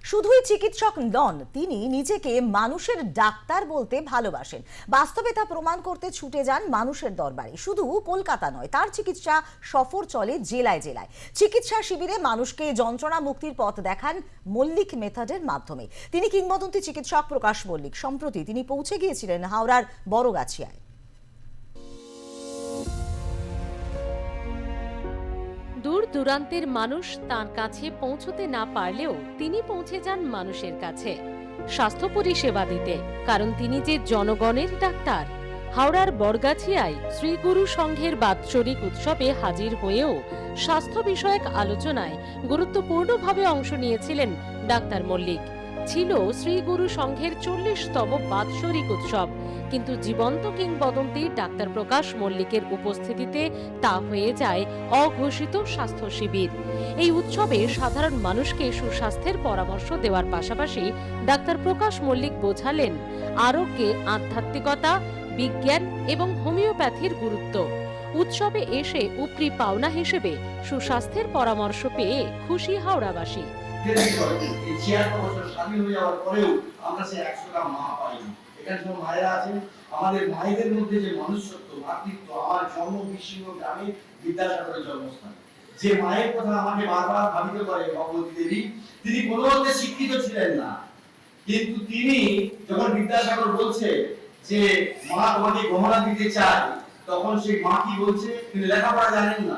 শুধুই চিকিৎসক নন, তিনি নিজেকে মানুষের ডাক্তার বলতে ভালোবাসেন। বাস্তবে তা প্রমাণ করতে ছুটে যান মানুষের দরবারে। শুধু কলকাতা নয়, তার চিকিৎসা সফর চলে জেলায় জেলায়। চিকিৎসা শিবিরে মানুষকে যন্ত্রণা মুক্তির পথ দেখান মল্লিক মেথডের মাধ্যমে। তিনি কিংবদন্তি চিকিৎসক প্রকাশ মল্লিক। সম্প্রতি তিনি পৌঁছে গিয়েছিলেন হাওড়ার বড়গাছিয়ায়। দূর দূরান্তের মানুষ তার কাছে পৌঁছতে না পারলেও তিনি পৌঁছে যান মানুষের কাছে স্বাস্থ্য পরিষেবা দিতে, কারণ তিনি যে জনগণের ডাক্তার। হাওড়ার বড়গাছিয়ায় শ্রী গুরু সংঘের বাৎসরিক উৎসবে হাজির হয়েও স্বাস্থ্য বিষয়ক আলোচনায় গুরুত্বপূর্ণভাবে অংশ নিয়েছিলেন ডাক্তার মল্লিক। ছিল শ্রী গুরু সংঘের 40তম বাৎসরিক উৎসব, কিন্তু জীবন্ত কিংবদন্তি ডাক্তার প্রকাশ মল্লিকের উপস্থিতিতে তা হয়ে যায় অঘোষিত স্বাস্থ্য শিবির। এই উৎসবে সাধারণ মানুষকে সুস্বাস্থ্যের পরামর্শ দেওয়ার পাশাপাশি ডাক্তার প্রকাশ মল্লিক বোঝালেন আরোগ্যে আধ্যাত্মিকতা, বিজ্ঞান এবং হোমিওপ্যাথির গুরুত্ব। উৎসবে এসে উপরি পাওনা হিসেবে সুস্বাস্থ্যের পরামর্শ পেয়ে খুশি হাওড়াবাসী। আমাদের মায়েদের মধ্যে যে মনুষ্যত্ব, মাতৃত্ব, আমার জন্ম বিশ্বঙ্গ গ্রামে বিদ্যাসাগরের জন্মস্থান। যে মায়ের কথা আমাকে বারবার ভাবিত করে ভগবতী দেবী, তিনি কোনো মতে শিক্ষিত ছিলেন না, কিন্তু তিনি যখন বিদ্যাসাগর বলছে যে মা তোমাকে গহনা দিতে চায়, তখন সেই মা কি বলছে? তিনি লেখাপড়া জানেন না,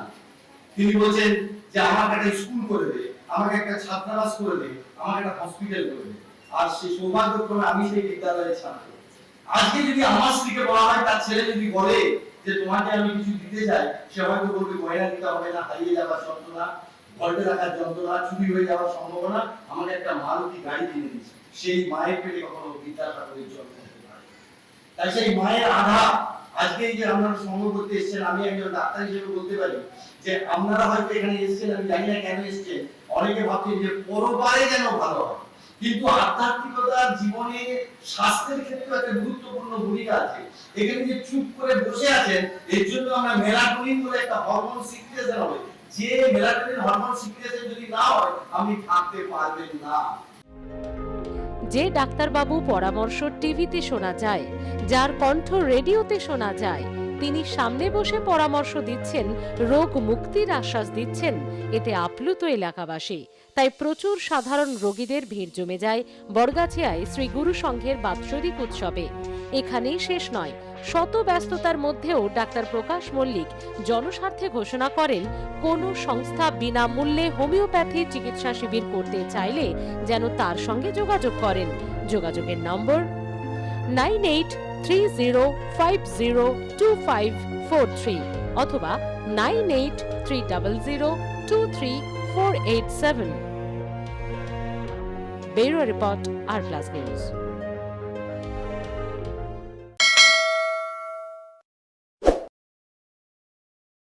তিনি বলছেন যে আমাকে একটা স্কুল করে দে, আমাকে একটা ছাত্রাবাস করে দে, আমাকে একটা হসপিটাল করে দে। আর সেই সৌভাগ্যক্রমে আমি সেই বিদ্যালয়ের ছাত্র। আজকে যদি আমার স্ত্রীকে বলা হয়, তার ছেলে যদি বলে যে তোমাকে আমি কিছু দিতে চাই, সে হয়তো বলবে গয়না দিতে হবে না, হারিয়ে যাওয়ার যন্ত্রণা, ঘরে রাখার যন্ত্রণা, চুরি হয়ে যাওয়ার সম্ভাবনা, আমাকে একটা মারুতি গাড়ি কিনে দিচ্ছে। সেই মায়ের পেটে কখনো বিদ্যাসাগরের জন্ম হতে পারে। তাই সেই মায়ের আধা আজকে এই যে আপনারা সঙ্গ করতে এসেছেন, আমি একজন ডাক্তার হিসেবে বলতে পারি যে আপনারা হয়তো এখানে এসেছেন, আমি জানি না কেন এসেছেন, অনেকে ভাবছেন যে পরপারে যেন ভালো হয়, কিন্তু আধ্যাত্মিকতার জীবনে স্বাস্থ্যের ক্ষেত্রে একটা গুরুত্বপূর্ণ ভূমিকা আছে। এখানে যে চুপ করে বসে আছেন, এর জন্য আমরা মেলাটোনিন বলে একটা হরমোন সিক্রিয়েশন হবে। যে মেলাটোনিন হরমোন সিক্রিয়েশন যদি না হয়, আপনি থাকতে পারবেন না। যে ডাক্তারবাবু পরামর্শ টিভিতে শোনা যায়, যার কণ্ঠ রেডিওতে শোনা যায়, তিনি সামনে বসে পরামর্শ দিচ্ছেন, রোগ মুক্তির আশ্বাস দিচ্ছেন, এতে আপ্লুত এলাকাবাসী। তাই প্রচুর সাধারণ রোগীদের ভিড় জমে যায় বড়গাছিয়ায় শ্রী গুরু সংঘের বাৎসরিক উৎসবে। এখানেই শেষ নয়, শত ব্যস্ততার মধ্যেও ডাক্তার প্রকাশ মল্লিক জনস্বার্থে ঘোষণা করেন, কোনো সংস্থা বিনামূল্যে হোমিওপ্যাথি চিকিৎসা শিবির করতে চাইলে যেন তার সঙ্গে যোগাযোগ করেন। যোগাযোগের নম্বর 9830502543 অথবা 9830023487। ব্যুরো রিপোর্ট, আর প্লাস নিউজ।